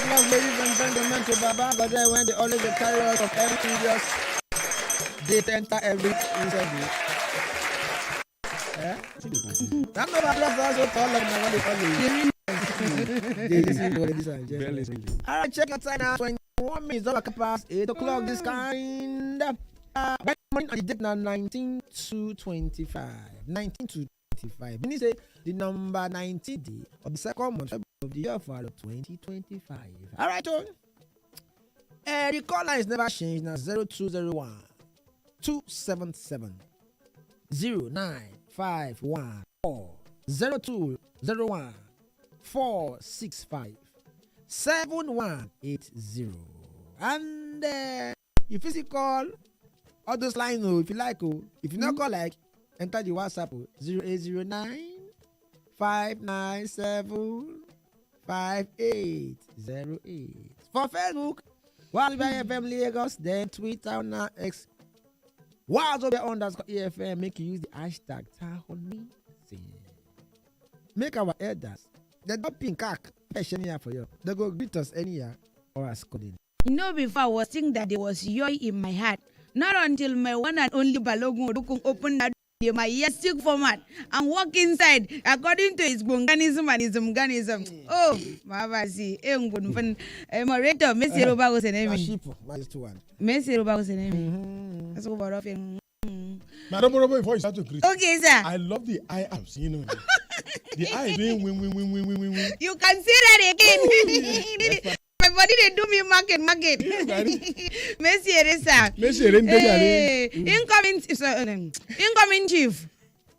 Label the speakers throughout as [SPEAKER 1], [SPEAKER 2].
[SPEAKER 1] love, ladies and gentlemen, to Baba, but then when they always carry us of every previous they enter every interview. That's not what also call them what they call it. All right, check your time now. 21 minutes, all past 8 o'clock. This kind. Right morning on the date now 19 to 25. 19 to 25. When you say the number 90 day of the second month of the year for 2025. All right, Tony. The call line is never changed now. 0201 277 0951 or 0201 465 7180. And if you call all those lines, if you like, if you not call like, enter the WhatsApp 0809 597 5808. For Facebook, Wazobia FM Lagos, then Twitter now X. Wazobia_EFM. Make you use the hashtag Tahoni. Make our elders. They don't pink cack here for you. They go greet us anyhow or ask calling.
[SPEAKER 2] Before I was thinking that there was joy in my heart. Not until my one and only Balogun Odukun opened that door, my yestic format, and walk inside according to his Bunganism and his Munganism. Oh, Mavasi, moderator, Messi Roba was an enemy. Messi Roba was an enemy. That's over of him.
[SPEAKER 3] Madam Robo, before you start to greet.
[SPEAKER 2] Okay, sir.
[SPEAKER 3] I love the eye apps, The eye doing win.
[SPEAKER 2] You can see that again. My body they do me market. Messi Eresa. Incoming chief.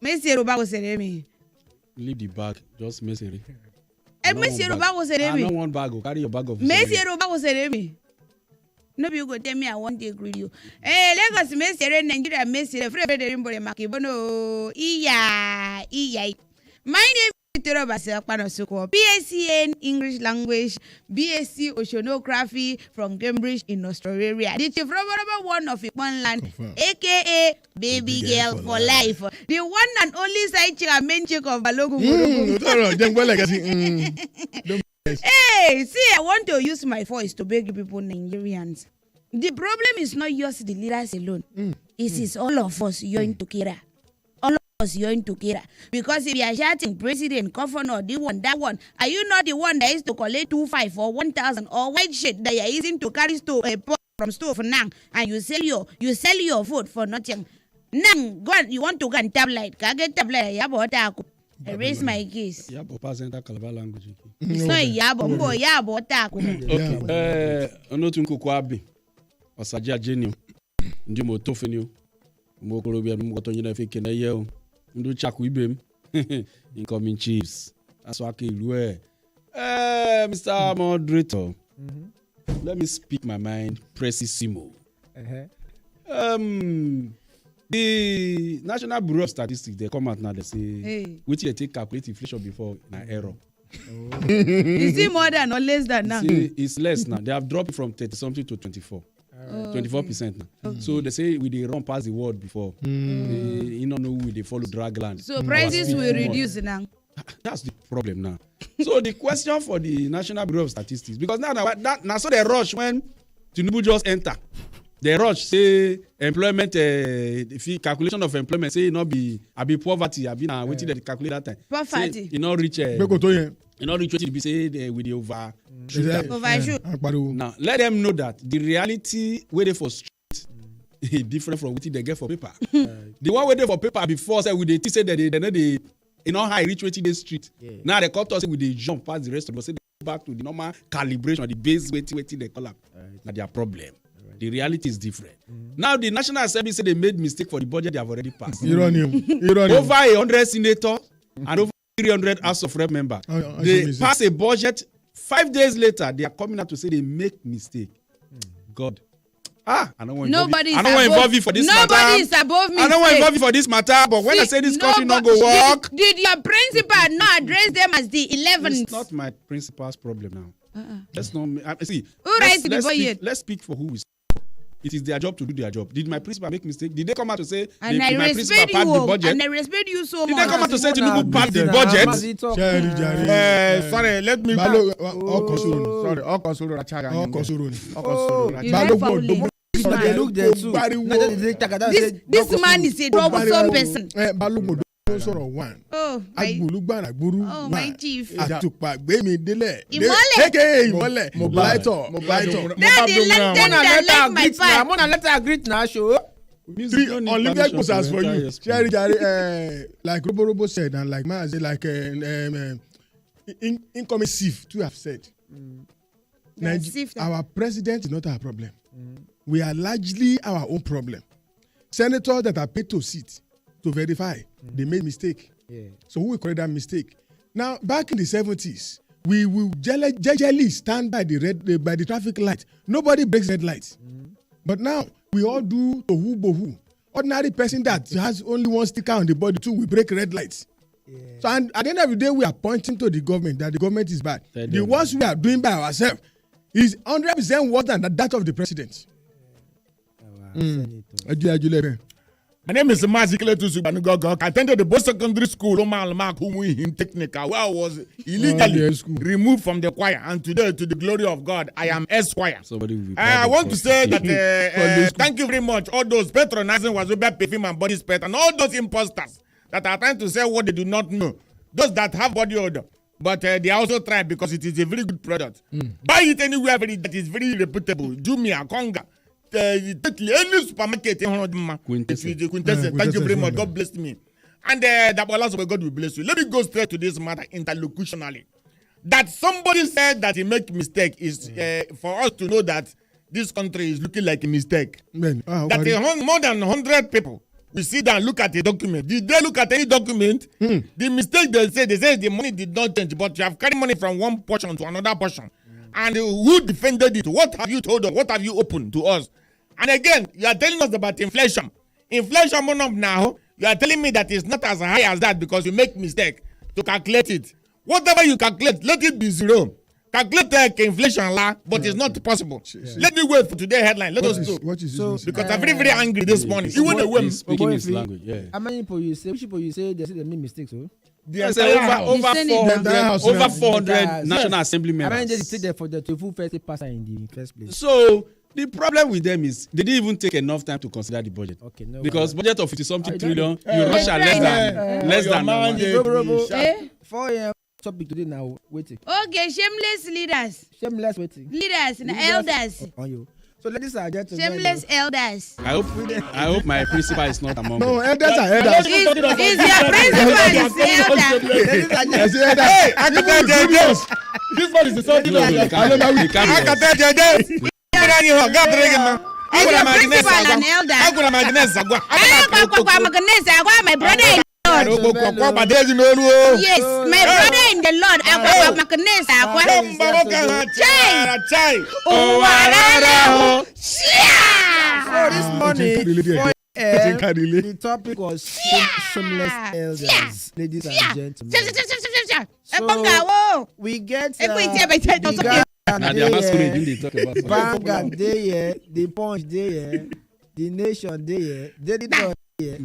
[SPEAKER 2] Messi Roba was an enemy.
[SPEAKER 4] Leave the bag, just Messi.
[SPEAKER 2] Messi Roba was an enemy.
[SPEAKER 4] I don't want bag, carry your bag of
[SPEAKER 2] Messi Roba was an enemy. No, you go tell me I want to agree with you. Lagos Messi, Nigeria Messi, the free Bembole Makibono. Iya. My name is Tori BSc in English Language, BSc Oceanography from Cambridge in Australia. The chief one of one land, aka Baby Girl for Life. The one and only side chick and main chick of Balogun. Hey, see, I want to use my voice to beg you people, Nigerians. The problem is not yours, the leaders alone. It is all of us going together. All of us going together. Because if you are shouting President, Governor, the one, that one, are you not the one that is to collect 2,500 or 1,000 or white shit that you are using to carry from store for now, and you sell your food for nothing? Now, God, you want to go and tablet? Can I get tablet? I raise my case.
[SPEAKER 4] Yabo pasenta Calabar language.
[SPEAKER 2] It's not Yabo Taku.
[SPEAKER 4] Okay. Onotunku kwabi. Osaja genio. Ndi motofenio. Mokorobia mugotonyi na feke na ye o. Ndu chaku ibem. Incoming chiefs. Aswake ilu Mr. Moderator. Let me speak my mind precisimo. The National Bureau of Statistics, they come out now, they say, which they take calculate inflation before an error.
[SPEAKER 2] Is it more than or less than now?
[SPEAKER 4] See, it's less now. They have dropped from 30 something to 24. 24% now. Okay. So they say we they run past the world before. You don't know we they follow drag land.
[SPEAKER 2] So prices will reduce now.
[SPEAKER 4] That's the problem now. So the question for the National Bureau of Statistics, because now so they rush when Tinubu just enter. They rush say employment calculation of employment say not be poverty abi na wetin dem calculate that time.
[SPEAKER 2] Poverty.
[SPEAKER 4] You not reach wetin be say with the overshoot. Now let them know that the reality wey dey for street is different from wetin they get for paper. The one wey dey for paper before say we dey think say they no dey high reach wetin dey street. Now they cut us say we dey jump past the rest of us say they go back to the normal calibration, the base wetin they call am. Na their problem. The reality is different. Now the National Assembly say they made mistake for the budget they have already passed.
[SPEAKER 3] Uranium.
[SPEAKER 4] Over 100 senators and over 300 House of Rep members. They pass a budget. 5 days later, they are coming out to say they make mistake. God. I don't want to involve you for this matter.
[SPEAKER 2] Nobody is above me.
[SPEAKER 4] I don't want to involve you for this matter, but when I say this country not go work.
[SPEAKER 2] Did your principal not address them as the 11th?
[SPEAKER 4] It's not my principal's problem now. Let's not see.
[SPEAKER 2] Who writes the budget?
[SPEAKER 4] Let's speak for who we speak. It is their job to do their job. Did my principal make mistake? Did they come out to say
[SPEAKER 2] and
[SPEAKER 4] my principal passed the budget?
[SPEAKER 2] And I respect you so much.
[SPEAKER 4] Did they come out to say Tinubu passed the budget?
[SPEAKER 3] Sorry, let me go.
[SPEAKER 2] This man is a troublesome person. Oh, my chief.
[SPEAKER 3] Ìmọ́lẹ̀. Mobaito.
[SPEAKER 2] Daddy, let my part.
[SPEAKER 1] I'm gonna let her greet now, show.
[SPEAKER 3] Unlimited posas for you. Jerry, like Robo said, and like Ma said, like incoming SIF too have said. Our president is not our problem. We are largely our own problem. Senators that are paid to sit to verify, they made mistake.
[SPEAKER 1] Yeah.
[SPEAKER 3] So who will correct that mistake? Now, back in the 70s, we will generally stand by the traffic light. Nobody breaks red lights. But now, we all do tohu bohu. Ordinary person that has only one sticker on the body too, we break red lights. Yeah. So and at the end of the day, we are pointing to the government that the government is bad. The ones we are doing by ourselves is 100% worse than that of the president.
[SPEAKER 5] My name is Mazikletu Subanugogo. I attended the Both Secondary School, Omar Mark, in technical, where I was illegally removed from the choir. And today, to the glory of God, I am Esquire. I want to say that thank you very much. All those patronizing Wazobia perfume and body spray, and all those imposters that are trying to say what they do not know. Those that have body odor, but they also try because it is a very good product. Buy it anywhere that is very reputable. Jumia, Konga. Any supermarket quintessence. Thank you very much. God bless me. And that also God will bless you. Let me go straight to this matter interlocutionally. That somebody said that he make mistake is for us to know that this country is looking like a mistake. That more than 100 people we sit down and look at a document. Did they look at any document? The mistake they say the money did not change, but you have carried money from one portion to another portion. And who defended it? What have you told us? What have you opened to us? And again, you are telling us about inflation. Inflation went up now. You are telling me that it's not as high as that because you make mistake to calculate it. Whatever you calculate, let it be zero. Calculate inflation, but it's not possible. Let me wait for today's headline. Let us know.
[SPEAKER 3] What is this?
[SPEAKER 5] Because I'm very, very angry this morning. You want to win.
[SPEAKER 4] Speaking his language, yeah.
[SPEAKER 1] How many people you say? Which people you say they made mistakes?
[SPEAKER 4] Over 400 National Assembly members.
[SPEAKER 1] How many days it take for the to full first passer in the first place?
[SPEAKER 4] So the problem with them is they didn't even take enough time to consider the budget.
[SPEAKER 1] Okay, no.
[SPEAKER 4] Because budget of 50-something trillion, you rush at less than
[SPEAKER 1] 4 a.m. topic today now. Waiting.
[SPEAKER 2] Okay, shameless leaders.
[SPEAKER 1] Shameless waiting.
[SPEAKER 2] Leaders and elders.
[SPEAKER 1] On you. So ladies and gentlemen.
[SPEAKER 2] Shameless elders.
[SPEAKER 4] I hope my principal is not among them.
[SPEAKER 3] No, elders are elders.
[SPEAKER 2] Is your principal is the elder?
[SPEAKER 5] Hey, I can tell you this one is the son.
[SPEAKER 2] Is your principal an elder? My brother. Yes, my brother in the Lord.
[SPEAKER 1] So this morning, the topic was shameless elders, ladies and gentlemen. So we get Vanguard there, the Punch there, the Nation there, the Editor.
[SPEAKER 3] Since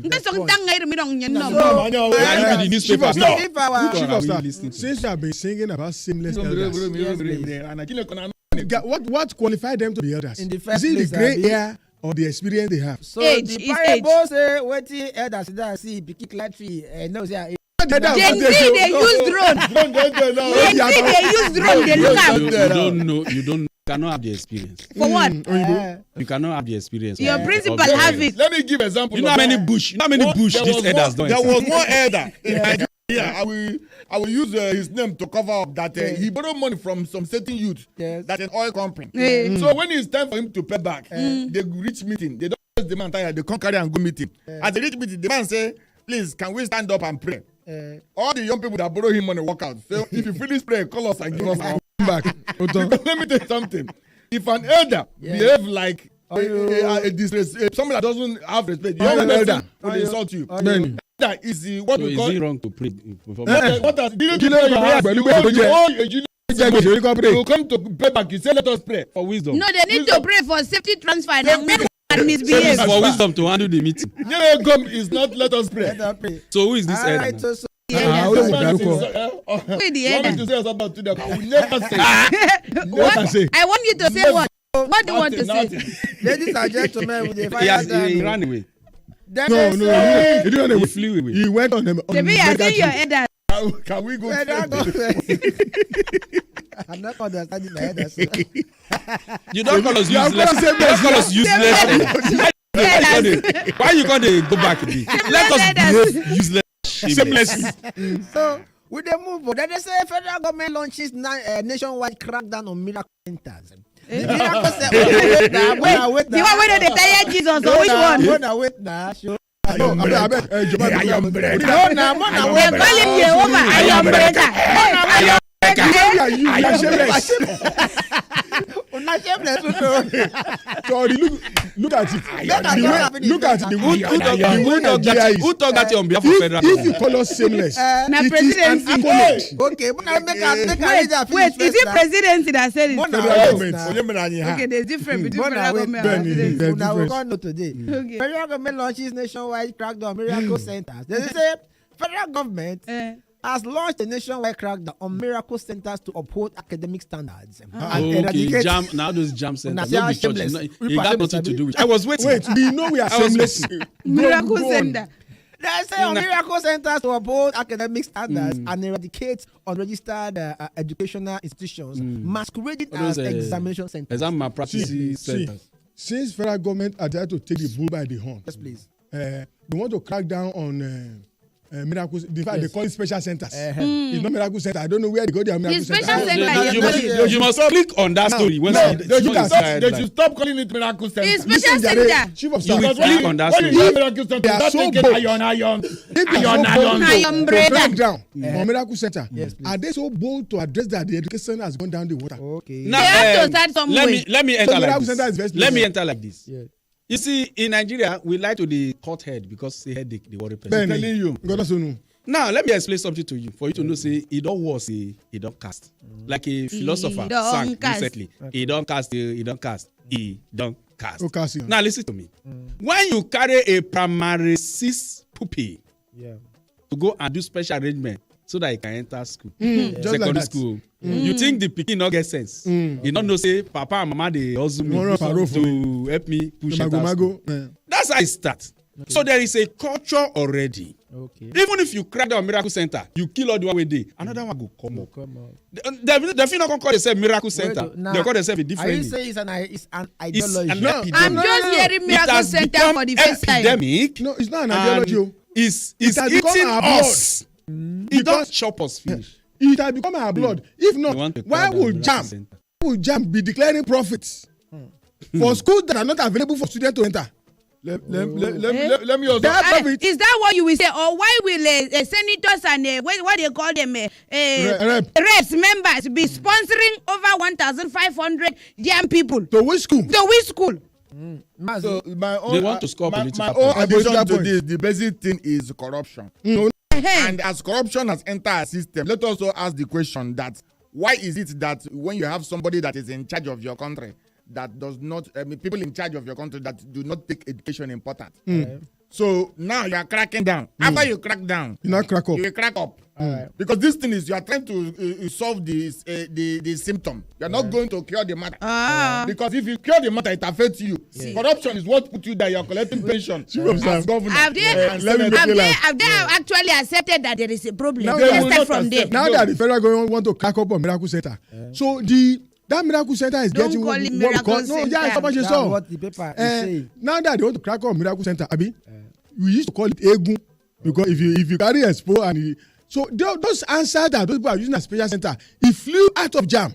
[SPEAKER 3] you have been singing about shameless elders, what qualified them to be elders?
[SPEAKER 1] In the first
[SPEAKER 3] is it
[SPEAKER 1] place,
[SPEAKER 3] the gray hair or the experience they have?
[SPEAKER 1] So age, the parable say wetin elders that see pikin climb tree no say
[SPEAKER 2] Gen Z they use drone. Gen Z they use drone. They look at.
[SPEAKER 4] You don't cannot have the experience.
[SPEAKER 2] For what?
[SPEAKER 4] You cannot have the experience.
[SPEAKER 2] Your principal have it.
[SPEAKER 5] Let me give example.
[SPEAKER 4] You know how many bush these elders don't.
[SPEAKER 5] There was one elder in Nigeria. I will use his name to cover up that he borrowed money from some certain youth that an oil company. So when it's time for him to pay back, they reach meeting. They don't ask the man tired. They come carry and go meeting. At the reach meeting, the man say, "Please, can we stand up and pray?" All the young people that borrow him money walk out. So if you finish praying, call us and give us our back. Let me tell you something. If an elder behave like a disrespect, somebody that doesn't have respect, the other elder will insult you. That is what we call.
[SPEAKER 4] Is it wrong to pray?
[SPEAKER 5] What does You will come to pray back. You say, let us pray.
[SPEAKER 4] For wisdom.
[SPEAKER 2] No, they need to pray for safety transfer and make one misbehave.
[SPEAKER 4] For wisdom to handle the meeting.
[SPEAKER 5] Come is not let us pray.
[SPEAKER 4] So who is this head?
[SPEAKER 2] Who is the
[SPEAKER 5] head? To say about today. I will never say.
[SPEAKER 2] I want you to say what? What do you want to say?
[SPEAKER 1] Ladies and gentlemen, with the fire
[SPEAKER 4] He ran away.
[SPEAKER 3] No, he didn't run away.
[SPEAKER 4] He flew away.
[SPEAKER 3] He went on the.
[SPEAKER 2] Maybe I see your head.
[SPEAKER 5] Can we go?
[SPEAKER 1] I'm not understanding my head.
[SPEAKER 4] You don't call us useless. You don't call us useless. Why you gonna go back? Let us behave useless. Shameless.
[SPEAKER 1] So with the move, then they say federal government launches nationwide crackdown on miracle centers. The miracle center. Wait.
[SPEAKER 2] The one where they tell Jesus or which one?
[SPEAKER 1] Wait now.
[SPEAKER 3] I am bread.
[SPEAKER 2] They're calling Jehovah. I am breaker.
[SPEAKER 3] Sorry, look at it. Look at the way
[SPEAKER 4] Who thought that on behalf of federal?
[SPEAKER 3] If you call us shameless,
[SPEAKER 2] My
[SPEAKER 3] it is an
[SPEAKER 2] presidency.
[SPEAKER 3] accolade.
[SPEAKER 1] Okay,
[SPEAKER 2] Wait, is it presidency that said it?
[SPEAKER 3] Federal government.
[SPEAKER 2] Okay, there's difference between federal government and presidency.
[SPEAKER 1] Now we're going to today. Federal government launches nationwide crackdown on miracle centers. They say federal government has launched a nationwide crackdown on miracle centers to uphold academic standards.
[SPEAKER 4] Okay, now those jam centers. Don't be church. It got nothing to do with. I was waiting.
[SPEAKER 3] Wait, we know we are shameless.
[SPEAKER 2] Miracle center.
[SPEAKER 1] They say on miracle centers to uphold academic standards and eradicate unregistered educational institutions masquerading as examination centers.
[SPEAKER 4] Exam malpractice centers.
[SPEAKER 3] Since federal government are there to take the bull by the horn,
[SPEAKER 1] Yes, please.
[SPEAKER 3] they want to crack down on miracles. In fact, they call it special centers. It's not miracle center. I don't know where they go their miracle
[SPEAKER 2] special
[SPEAKER 3] center.
[SPEAKER 4] You must click on that story.
[SPEAKER 5] They should stop calling it miracle center.
[SPEAKER 2] It's special center.
[SPEAKER 3] Chief of
[SPEAKER 4] You will
[SPEAKER 3] staff,
[SPEAKER 4] click on that
[SPEAKER 5] When you
[SPEAKER 4] story.
[SPEAKER 5] say miracle center,
[SPEAKER 3] They are
[SPEAKER 5] that's
[SPEAKER 3] so
[SPEAKER 5] thinking
[SPEAKER 3] bold.
[SPEAKER 5] iron.
[SPEAKER 2] Iron breaker.
[SPEAKER 3] crack down on miracle center.
[SPEAKER 1] Yes, please.
[SPEAKER 3] Are they so bold to address that the education has gone down the water?
[SPEAKER 1] Okay.
[SPEAKER 4] Now,
[SPEAKER 2] They have to start somewhere.
[SPEAKER 4] let me enter
[SPEAKER 3] So
[SPEAKER 4] like
[SPEAKER 3] miracle center is
[SPEAKER 4] this.
[SPEAKER 3] very
[SPEAKER 4] Let me
[SPEAKER 3] special.
[SPEAKER 4] enter like this.
[SPEAKER 1] Yeah.
[SPEAKER 4] You see, in Nigeria, we like to the cut head because they headache, the worry person.
[SPEAKER 3] Benny,
[SPEAKER 5] telling you.
[SPEAKER 3] God also know.
[SPEAKER 4] Now, let me explain something to you for you to know. Say, it don't was he don't cast. Like a philosopher
[SPEAKER 2] don't
[SPEAKER 4] sang
[SPEAKER 2] cast.
[SPEAKER 4] recently. He don't cast. He don't cast. He don't cast.
[SPEAKER 3] Okay, see.
[SPEAKER 4] Now listen to me. When you carry a primary 6 pupil
[SPEAKER 1] Yeah.
[SPEAKER 4] to go and do special arrangement so that he can enter school,
[SPEAKER 3] Just like
[SPEAKER 4] secondary
[SPEAKER 3] that.
[SPEAKER 4] school, you think the pikin not get sense? You don't know say papa and mama dey hustle me
[SPEAKER 3] One of our
[SPEAKER 4] to help me push enter school.
[SPEAKER 3] Mago.
[SPEAKER 4] That's how it starts. So there is a culture already.
[SPEAKER 1] Okay.
[SPEAKER 4] Even if you crack down miracle center, you kill all the one way day, another one go come up.
[SPEAKER 1] Come on.
[SPEAKER 4] They feel not gonna call themselves miracle center.
[SPEAKER 1] Now,
[SPEAKER 4] They call themselves a
[SPEAKER 1] Are
[SPEAKER 4] different
[SPEAKER 1] you
[SPEAKER 4] name.
[SPEAKER 1] saying it's an
[SPEAKER 4] It's
[SPEAKER 1] ideology?
[SPEAKER 4] an
[SPEAKER 3] No,
[SPEAKER 4] epidemic.
[SPEAKER 2] I'm just hearing
[SPEAKER 4] It
[SPEAKER 2] miracle
[SPEAKER 4] has
[SPEAKER 2] center
[SPEAKER 4] become
[SPEAKER 2] for the first time.
[SPEAKER 4] epidemic.
[SPEAKER 3] No, it's not an ideology.
[SPEAKER 4] And
[SPEAKER 3] oh.
[SPEAKER 4] It's
[SPEAKER 3] has become
[SPEAKER 4] eating
[SPEAKER 3] our blood.
[SPEAKER 4] us. It
[SPEAKER 3] Because-
[SPEAKER 4] don't chop us finish.
[SPEAKER 3] It has become our blood. If
[SPEAKER 4] You
[SPEAKER 3] not,
[SPEAKER 4] want to
[SPEAKER 3] why
[SPEAKER 4] crack down
[SPEAKER 3] would
[SPEAKER 4] miracle
[SPEAKER 3] JAM?
[SPEAKER 4] center.
[SPEAKER 3] Why would JAM be declaring profits for schools that are not available for students to enter?
[SPEAKER 5] Let me also.
[SPEAKER 3] They have profit.
[SPEAKER 2] Is that what you will say? Or why will senators and what they call them reps members be sponsoring over 1,500 young people
[SPEAKER 3] To which school?
[SPEAKER 2] to which school?
[SPEAKER 5] So my own,
[SPEAKER 4] They want to score political
[SPEAKER 5] my own
[SPEAKER 4] points.
[SPEAKER 5] addition to
[SPEAKER 3] Political
[SPEAKER 5] this, the basic thing is corruption. And as corruption has entered our system, let us also ask the question that why is it that when you have somebody that is in charge of your country that does not, people in charge of your country that do not take education important. So now you are cracking down. After you crack down,
[SPEAKER 3] You not crack up.
[SPEAKER 5] you will crack up. Because this thing is you are trying to solve the symptom. You are not going to cure the matter. Because if you cure the matter, it affects you. Corruption is what put you there. You are collecting pension as governor.
[SPEAKER 2] Have
[SPEAKER 5] and
[SPEAKER 2] they
[SPEAKER 5] senator.
[SPEAKER 2] actually accepted that there is a problem?
[SPEAKER 3] Now
[SPEAKER 2] Let's
[SPEAKER 3] they will
[SPEAKER 2] start
[SPEAKER 5] not
[SPEAKER 2] from there.
[SPEAKER 5] accept.
[SPEAKER 3] Now that the federal government want to crack up on miracle center, so that miracle center is
[SPEAKER 2] Don't
[SPEAKER 3] getting
[SPEAKER 2] call it
[SPEAKER 3] what we
[SPEAKER 2] miracle
[SPEAKER 3] call no,
[SPEAKER 2] center.
[SPEAKER 3] yeah, it's what you
[SPEAKER 1] That's
[SPEAKER 3] saw.
[SPEAKER 1] what the paper is saying.
[SPEAKER 3] Now that they want to crack up on miracle center, Abi, we used to call it egun because if you carry expo and so those answers that those people are using as special center, it flew out of JAM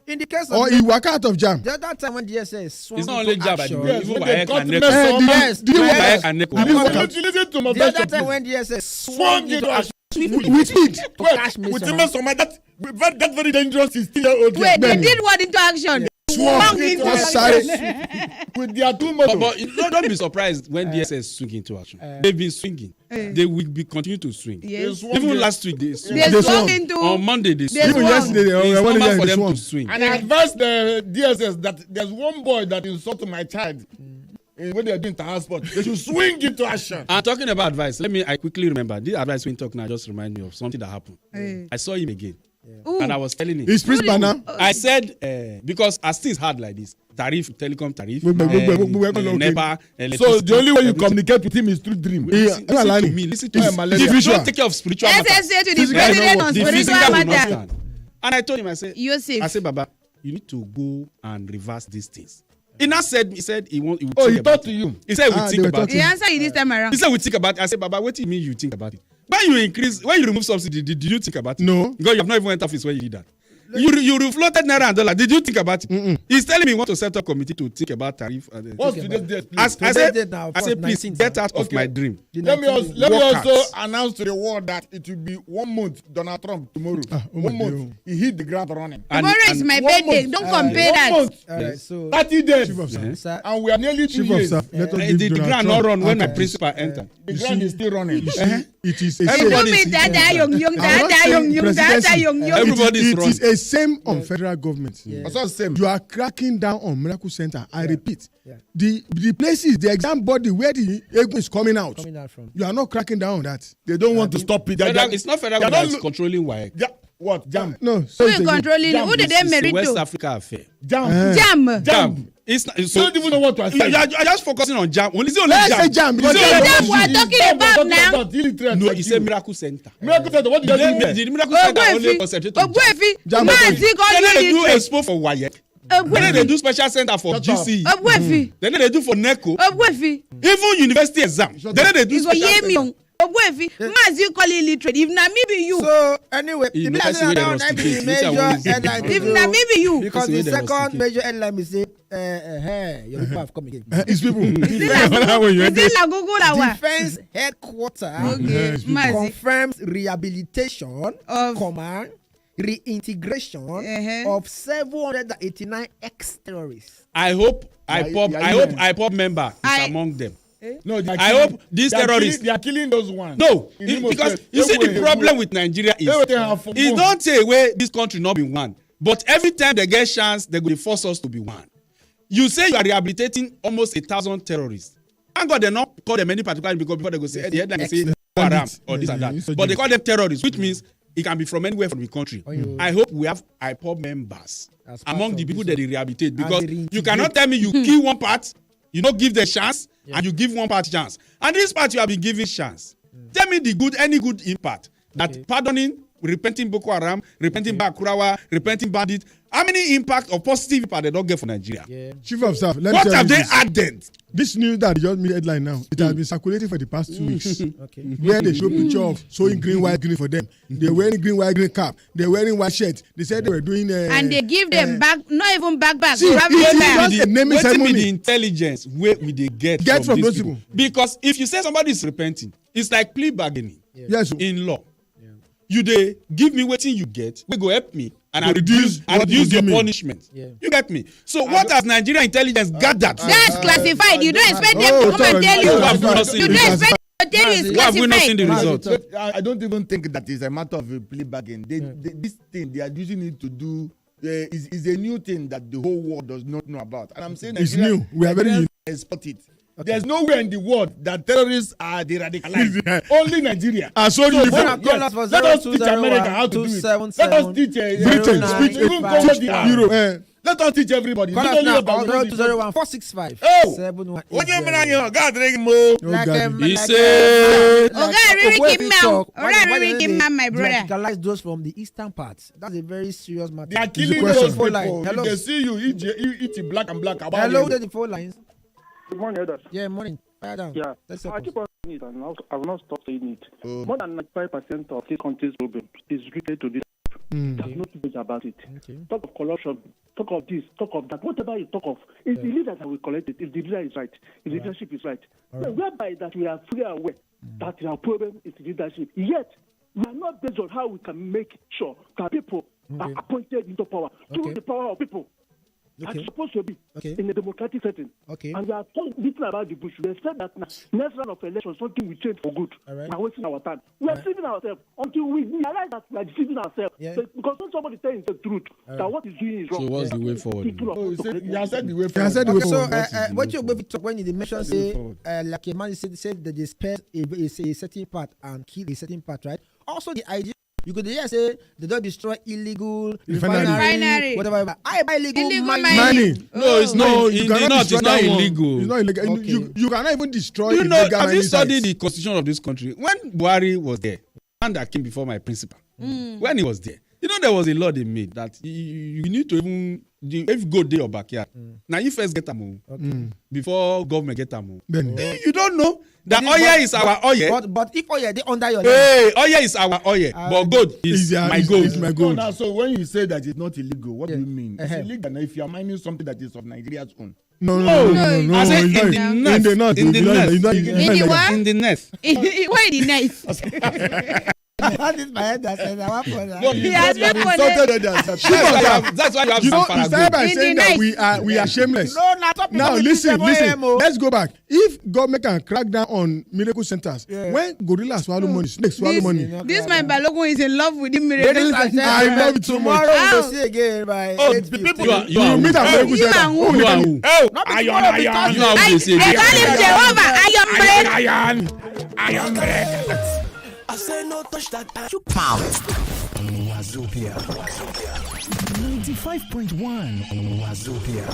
[SPEAKER 1] In the case
[SPEAKER 3] or
[SPEAKER 1] of
[SPEAKER 3] it work out of JAM.
[SPEAKER 1] the other time when DSS swung
[SPEAKER 4] It's not
[SPEAKER 1] into
[SPEAKER 4] only job,
[SPEAKER 1] action,
[SPEAKER 5] Yes,
[SPEAKER 4] even
[SPEAKER 5] when they
[SPEAKER 4] Waec
[SPEAKER 5] got
[SPEAKER 4] and
[SPEAKER 5] mess
[SPEAKER 4] NECO.
[SPEAKER 5] up,
[SPEAKER 1] Yes,
[SPEAKER 3] Did you
[SPEAKER 1] yes.
[SPEAKER 3] work
[SPEAKER 4] Waec
[SPEAKER 3] out?
[SPEAKER 4] and NECO.
[SPEAKER 3] Did it work out?
[SPEAKER 5] You listen to my
[SPEAKER 1] the other
[SPEAKER 5] version,
[SPEAKER 1] time
[SPEAKER 5] please.
[SPEAKER 1] when DSS
[SPEAKER 5] Swung
[SPEAKER 1] swung
[SPEAKER 5] into
[SPEAKER 1] into action
[SPEAKER 3] With it.
[SPEAKER 1] to cash
[SPEAKER 5] With
[SPEAKER 1] Mason.
[SPEAKER 5] him, that very dangerous is still old.
[SPEAKER 2] Wait, they
[SPEAKER 3] Benny.
[SPEAKER 2] did what into action?
[SPEAKER 3] swung
[SPEAKER 2] into
[SPEAKER 5] with their two motors.
[SPEAKER 4] But don't be surprised when DSS swing into action. They've been swinging. They will be continue to swing.
[SPEAKER 2] Yes.
[SPEAKER 4] Even last week they
[SPEAKER 2] swung into.
[SPEAKER 4] On Monday they swung.
[SPEAKER 3] Even yesterday,
[SPEAKER 4] It's normal for
[SPEAKER 3] they
[SPEAKER 4] them
[SPEAKER 3] swung.
[SPEAKER 4] to swing.
[SPEAKER 5] And I advised the DSS that there's one boy that insulted my child. When they're doing transport, they should swing into action.
[SPEAKER 4] I'm talking about advice. I quickly remember this advice when talking now just remind me of something that happened. I saw him again. And I was telling him.
[SPEAKER 3] He's principal now.
[SPEAKER 4] I said, because as things hard like this, telecom tariff, NEPA,
[SPEAKER 5] So the only way you communicate with him is through dream.
[SPEAKER 4] listen to me. If you don't take care of spiritual matter,
[SPEAKER 2] SSA to the president on
[SPEAKER 4] the
[SPEAKER 2] spiritual
[SPEAKER 4] physical will not
[SPEAKER 2] matter.
[SPEAKER 4] stand. And I told him, I said,
[SPEAKER 2] You're safe.
[SPEAKER 4] I said, Baba, you need to go and reverse these things. He now said, he would
[SPEAKER 5] He
[SPEAKER 4] think about
[SPEAKER 5] talked to
[SPEAKER 4] it.
[SPEAKER 5] you.
[SPEAKER 4] He said, he would think about
[SPEAKER 2] The
[SPEAKER 4] it.
[SPEAKER 2] answer you this time around.
[SPEAKER 4] He said, we think about it. I said, Baba, what do you mean you think about it? When you remove subsidy, did you think about it?
[SPEAKER 3] No.
[SPEAKER 4] Because you have not even entered office when you did that. You refloated naira and dollar. Did you think about it? He's telling me he want to set up a committee to think about tariff.
[SPEAKER 5] What's today's date, please?
[SPEAKER 4] I said, please get out of my dream.
[SPEAKER 5] Let me
[SPEAKER 4] Work
[SPEAKER 5] also
[SPEAKER 4] out.
[SPEAKER 5] announce to the world that it will be 1 month Donald Trump tomorrow. 1 month. He hit the ground running.
[SPEAKER 2] Tomorrow is my birthday. Don't compare
[SPEAKER 5] 1
[SPEAKER 2] that.
[SPEAKER 5] month.
[SPEAKER 1] Alright, so
[SPEAKER 5] 30 days.
[SPEAKER 3] Chief of staff.
[SPEAKER 1] sir,
[SPEAKER 5] And we are nearly 2
[SPEAKER 3] Chief of
[SPEAKER 5] years.
[SPEAKER 3] staff. Let us
[SPEAKER 4] The
[SPEAKER 3] give Donald
[SPEAKER 4] ground
[SPEAKER 3] Trump
[SPEAKER 4] not run when my
[SPEAKER 3] account.
[SPEAKER 4] principal entered.
[SPEAKER 5] The ground is still running.
[SPEAKER 3] It is a
[SPEAKER 2] You
[SPEAKER 3] shame.
[SPEAKER 2] told me that young.
[SPEAKER 4] Everybody is
[SPEAKER 3] It
[SPEAKER 4] wrong.
[SPEAKER 3] is a shame on federal government.
[SPEAKER 5] That's all the same.
[SPEAKER 3] You are cracking down on Miracle Center. I repeat,
[SPEAKER 1] Yeah.
[SPEAKER 3] the places, the exam body where the ego is coming out.
[SPEAKER 1] from.
[SPEAKER 3] You are not cracking down on that.
[SPEAKER 5] They don't want to stop it.
[SPEAKER 4] It's not federal
[SPEAKER 5] they
[SPEAKER 4] government
[SPEAKER 5] don't
[SPEAKER 4] that's controlling WAEC.
[SPEAKER 5] What? Jam.
[SPEAKER 3] No.
[SPEAKER 2] Who
[SPEAKER 3] say
[SPEAKER 2] is
[SPEAKER 3] it again.
[SPEAKER 2] controlling? Who did they
[SPEAKER 4] It's a
[SPEAKER 2] merit
[SPEAKER 4] West
[SPEAKER 2] to?
[SPEAKER 4] Africa affair.
[SPEAKER 5] Jam.
[SPEAKER 2] Jam.
[SPEAKER 4] It's not,
[SPEAKER 5] You don't even know what to say.
[SPEAKER 4] I just focusing on jam. Only
[SPEAKER 3] Let's say jam, because
[SPEAKER 4] It's only
[SPEAKER 2] Jam
[SPEAKER 4] jam.
[SPEAKER 2] we are talking about now.
[SPEAKER 5] No,
[SPEAKER 4] No, he said miracle center.
[SPEAKER 5] Miracle Center, what did you do there?
[SPEAKER 4] The miracle center only concentrate on jam.
[SPEAKER 2] Ogbuefi.
[SPEAKER 3] Jam
[SPEAKER 2] Mazi
[SPEAKER 3] body.
[SPEAKER 2] call
[SPEAKER 4] Then they
[SPEAKER 2] you
[SPEAKER 4] do
[SPEAKER 2] literate.
[SPEAKER 4] expo for WAEC. Then they do special center for
[SPEAKER 5] Shut up.
[SPEAKER 4] GCE.
[SPEAKER 2] Ogbuefi.
[SPEAKER 4] Then they do for NECO.
[SPEAKER 2] Ogbuefi.
[SPEAKER 4] Even university exam. Then they do
[SPEAKER 2] It's for
[SPEAKER 4] special center.
[SPEAKER 2] Yemi. Ogbuefi. Mazi call you literate. If na me be you.
[SPEAKER 1] So anyway,
[SPEAKER 4] You
[SPEAKER 1] the
[SPEAKER 4] know,
[SPEAKER 1] last
[SPEAKER 4] that's the way they
[SPEAKER 1] round
[SPEAKER 4] rusticate.
[SPEAKER 1] be
[SPEAKER 4] Which I
[SPEAKER 1] major
[SPEAKER 4] want to
[SPEAKER 1] headline.
[SPEAKER 2] If na me be you.
[SPEAKER 1] Because
[SPEAKER 4] That's the way
[SPEAKER 1] the
[SPEAKER 4] they
[SPEAKER 1] second
[SPEAKER 4] rusticate.
[SPEAKER 1] major headline be say, your people have come again.
[SPEAKER 3] It's people.
[SPEAKER 2] Is it la gugu la wa?
[SPEAKER 1] Defense headquarters
[SPEAKER 2] Okay. Mazi.
[SPEAKER 1] confirms rehabilitation,
[SPEAKER 2] Of-
[SPEAKER 1] command, reintegration of 789 ex-terrorists.
[SPEAKER 4] I hope
[SPEAKER 5] Yeah,
[SPEAKER 4] IPOB member is
[SPEAKER 2] I-
[SPEAKER 4] among them.
[SPEAKER 5] No, they are
[SPEAKER 4] I
[SPEAKER 5] killing-
[SPEAKER 4] hope these
[SPEAKER 5] they are
[SPEAKER 4] terrorists-
[SPEAKER 5] killing- They are killing those ones.
[SPEAKER 4] No,
[SPEAKER 5] In Imo
[SPEAKER 4] because
[SPEAKER 5] State.
[SPEAKER 4] you see
[SPEAKER 5] They
[SPEAKER 4] the
[SPEAKER 5] will-
[SPEAKER 4] problem with Nigeria is
[SPEAKER 5] They will have for
[SPEAKER 4] it
[SPEAKER 5] one.
[SPEAKER 4] don't take away this country not be one, but every time they get chance they go dey force us to be one. You say you are rehabilitating almost 1,000 terrorists. Thank God they not call them any particular because before they go say the headline say Haram or this and that, but they call them terrorists, which means it can be from anywhere from the country. I hope we have IPOB members
[SPEAKER 1] As part
[SPEAKER 4] among
[SPEAKER 1] of
[SPEAKER 4] the people
[SPEAKER 1] this
[SPEAKER 4] that they rehabilitate,
[SPEAKER 1] they
[SPEAKER 4] because
[SPEAKER 1] reintegrate.
[SPEAKER 4] you cannot tell me you kill one part, you don't give the chance, and you give one part chance, and this part you have been giving chance. Tell me any good impact that pardoning, repenting Boko Haram, repenting Bakurawa, repenting bandit. How many impact or positive impact they don't get for Nigeria?
[SPEAKER 3] Chief of staff, let me
[SPEAKER 4] What
[SPEAKER 3] tell
[SPEAKER 4] have
[SPEAKER 3] you
[SPEAKER 4] they
[SPEAKER 3] this.
[SPEAKER 4] added?
[SPEAKER 3] This news that just made headline now, it has been circulating for the past 2 weeks.
[SPEAKER 1] Okay.
[SPEAKER 3] Where they show picture of sewing green, white, green for them. They're wearing green, white, green cap. They're wearing white shirt. They said they were doing.
[SPEAKER 2] And they give them back, not even backpack.
[SPEAKER 3] See,
[SPEAKER 2] traveling
[SPEAKER 3] it is
[SPEAKER 2] bag.
[SPEAKER 3] just a naming
[SPEAKER 4] Wetin be
[SPEAKER 3] ceremony.
[SPEAKER 4] the intelligence wey we dey get
[SPEAKER 3] Get from
[SPEAKER 4] these
[SPEAKER 3] those
[SPEAKER 4] people?
[SPEAKER 3] people.
[SPEAKER 4] Because if you say somebody is repenting, it's like plea bargaining
[SPEAKER 3] Yes.
[SPEAKER 4] in law. You dey give me wetin you get wey go help me and I
[SPEAKER 3] To
[SPEAKER 4] reduce
[SPEAKER 3] what you
[SPEAKER 4] your
[SPEAKER 3] give me.
[SPEAKER 4] punishment.
[SPEAKER 1] Yeah.
[SPEAKER 4] You get me? So what has Nigeria intelligence gathered?
[SPEAKER 2] That's classified. You don't expect them
[SPEAKER 3] Oh,
[SPEAKER 2] to come and
[SPEAKER 3] sorry.
[SPEAKER 2] tell
[SPEAKER 4] Who
[SPEAKER 2] you.
[SPEAKER 4] have we not seen
[SPEAKER 2] You
[SPEAKER 4] the
[SPEAKER 2] don't
[SPEAKER 4] result?
[SPEAKER 2] expect them to tell you it's
[SPEAKER 4] Why have we not seen the
[SPEAKER 2] classified.
[SPEAKER 4] result?
[SPEAKER 5] I don't even think that is a matter of a plea bargain. This thing they are using it to do is a new thing that the whole world does not know about. And I'm saying
[SPEAKER 3] It's
[SPEAKER 5] Nigeria-
[SPEAKER 3] new. We are very
[SPEAKER 5] Nigerians
[SPEAKER 3] new.
[SPEAKER 5] export it. There's nowhere in the world that terrorists are de-radicalized. Only Nigeria.
[SPEAKER 3] So
[SPEAKER 5] So
[SPEAKER 3] you
[SPEAKER 5] let us teach America how to do it. Let us teach
[SPEAKER 3] Britain,
[SPEAKER 5] speak even Congo DR.
[SPEAKER 3] Europe.
[SPEAKER 5] Let us teach everybody.
[SPEAKER 1] Call
[SPEAKER 5] Not
[SPEAKER 1] us
[SPEAKER 5] only
[SPEAKER 1] now
[SPEAKER 5] about
[SPEAKER 1] on 0201 465
[SPEAKER 5] Oh!
[SPEAKER 1] 7180.
[SPEAKER 5] Onye mere anyị ọ ga-adịrị gị mma.
[SPEAKER 1] Like,
[SPEAKER 4] He
[SPEAKER 1] like,
[SPEAKER 4] said-
[SPEAKER 2] Oga Riri Kimma, Oga Riri Kimma, my brother.
[SPEAKER 1] Radicalize those from the eastern parts. That's a very serious matter.
[SPEAKER 5] They are killing
[SPEAKER 3] question.
[SPEAKER 5] those
[SPEAKER 1] Phone line.
[SPEAKER 5] people.
[SPEAKER 1] Hello.
[SPEAKER 5] If they see you eat black and black.
[SPEAKER 1] Hello, the phone lines.
[SPEAKER 6] Good morning, Elders.
[SPEAKER 1] Yeah, morning. Fire down.
[SPEAKER 6] Yeah,
[SPEAKER 1] 30
[SPEAKER 6] I
[SPEAKER 1] seconds.
[SPEAKER 6] keep on saying it, and I will not stop saying it. More than 95% of this country's problem is related to this. There's no debate about it.
[SPEAKER 1] Okay.
[SPEAKER 6] Talk of corruption, talk of this, talk of that, whatever you talk of, it's the leaders that will collect it. If the leader is right, if the leadership is right. So whereby that we are fully aware that our problem is the leadership. Yet, we are not based on how we can make sure that people are appointed into power through the power of people.
[SPEAKER 1] Okay.
[SPEAKER 6] As supposed to be
[SPEAKER 1] Okay.
[SPEAKER 6] in a democratic setting.
[SPEAKER 1] Okay.
[SPEAKER 6] And we are talking little about the bush. We expect that next round of elections, something will change for good.
[SPEAKER 1] All right.
[SPEAKER 6] We are wasting our time. We are deceiving ourselves until we realize that we are deceiving ourselves.
[SPEAKER 1] Yeah.
[SPEAKER 6] Because when somebody tells the truth, that what he's doing is wrong.
[SPEAKER 4] So what's the way forward?
[SPEAKER 6] People are
[SPEAKER 5] Oh, you have said the way
[SPEAKER 3] You have said the
[SPEAKER 5] forward.
[SPEAKER 3] way
[SPEAKER 1] So,
[SPEAKER 3] forward.
[SPEAKER 1] what you going to talk when you mention say,
[SPEAKER 5] forward.
[SPEAKER 1] like a man said that they spare a certain part and kill a certain part, right? Also, the idea you could say they don't destroy illegal
[SPEAKER 2] Refinery.
[SPEAKER 1] whatever. I buy illegal
[SPEAKER 2] Illegal
[SPEAKER 1] mining.
[SPEAKER 4] No, it's not.
[SPEAKER 3] you
[SPEAKER 4] In
[SPEAKER 3] cannot
[SPEAKER 4] the north,
[SPEAKER 3] destroy
[SPEAKER 4] it's not
[SPEAKER 3] that one.
[SPEAKER 4] illegal.
[SPEAKER 3] It's not illegal.
[SPEAKER 1] Okay.
[SPEAKER 3] You cannot even destroy
[SPEAKER 4] You know,
[SPEAKER 3] illegal
[SPEAKER 4] have you
[SPEAKER 3] mining
[SPEAKER 4] studied
[SPEAKER 3] sites.
[SPEAKER 4] the constitution of this country? When Buhari was there, and that came before my principal, when he was there, you know there was a law they made that you need to even if you go there your backyard. Now you first get them before government get them.
[SPEAKER 3] Then-
[SPEAKER 4] You don't know that
[SPEAKER 1] But-
[SPEAKER 4] oil is our oil.
[SPEAKER 1] But if oil they under your land,
[SPEAKER 4] Hey, oil is our oil, but gold is
[SPEAKER 3] It's
[SPEAKER 4] my gold.
[SPEAKER 3] It's my
[SPEAKER 5] No,
[SPEAKER 3] gold.
[SPEAKER 5] now, so when you say that it's not illegal, what do you mean? It's
[SPEAKER 1] Uh-huh.
[SPEAKER 5] illegal now if you are mining something that is of Nigeria's own.
[SPEAKER 3] No.
[SPEAKER 4] I said
[SPEAKER 3] it's
[SPEAKER 4] in
[SPEAKER 3] not-
[SPEAKER 4] the
[SPEAKER 3] in
[SPEAKER 4] north.
[SPEAKER 3] the north.
[SPEAKER 4] In the
[SPEAKER 3] It's not-
[SPEAKER 4] north.
[SPEAKER 3] it's not-
[SPEAKER 2] In the
[SPEAKER 3] illegal.
[SPEAKER 2] what?
[SPEAKER 4] In the north.
[SPEAKER 2] Why the knife?
[SPEAKER 1] that is my head that says I want for that.
[SPEAKER 2] He has been for
[SPEAKER 5] Insulted
[SPEAKER 2] them.
[SPEAKER 5] others.
[SPEAKER 4] That's why you have
[SPEAKER 3] You know,
[SPEAKER 4] Zamfara
[SPEAKER 3] you started by
[SPEAKER 2] In the
[SPEAKER 3] saying that
[SPEAKER 2] night.
[SPEAKER 3] we are shameless.
[SPEAKER 1] No, not top
[SPEAKER 3] Now listen. Let's go back. If government can crack down on miracle centers, when gorillas swallow money, snakes swallow money.
[SPEAKER 2] This man Balogun is in love with the
[SPEAKER 1] Ladies
[SPEAKER 2] miracle.
[SPEAKER 1] and
[SPEAKER 2] center.
[SPEAKER 3] I love
[SPEAKER 1] gentlemen,
[SPEAKER 3] it too
[SPEAKER 1] tomorrow
[SPEAKER 3] much.
[SPEAKER 1] we will see again by
[SPEAKER 5] Oh,
[SPEAKER 1] 8:15.
[SPEAKER 5] the people-
[SPEAKER 4] You are
[SPEAKER 3] You meet at miracle
[SPEAKER 2] You
[SPEAKER 3] center.
[SPEAKER 2] and who?
[SPEAKER 3] Who
[SPEAKER 4] You
[SPEAKER 3] will
[SPEAKER 4] are
[SPEAKER 3] tell
[SPEAKER 4] who?
[SPEAKER 3] you?
[SPEAKER 1] Not be
[SPEAKER 5] Iron,
[SPEAKER 1] tomorrow
[SPEAKER 5] iron.
[SPEAKER 1] because
[SPEAKER 4] You are who they say.
[SPEAKER 2] I call him Jehovah. I am bread.
[SPEAKER 5] Iron bread.
[SPEAKER 7] I say no touch that pound. Wazobia. 95.1 Wazobia.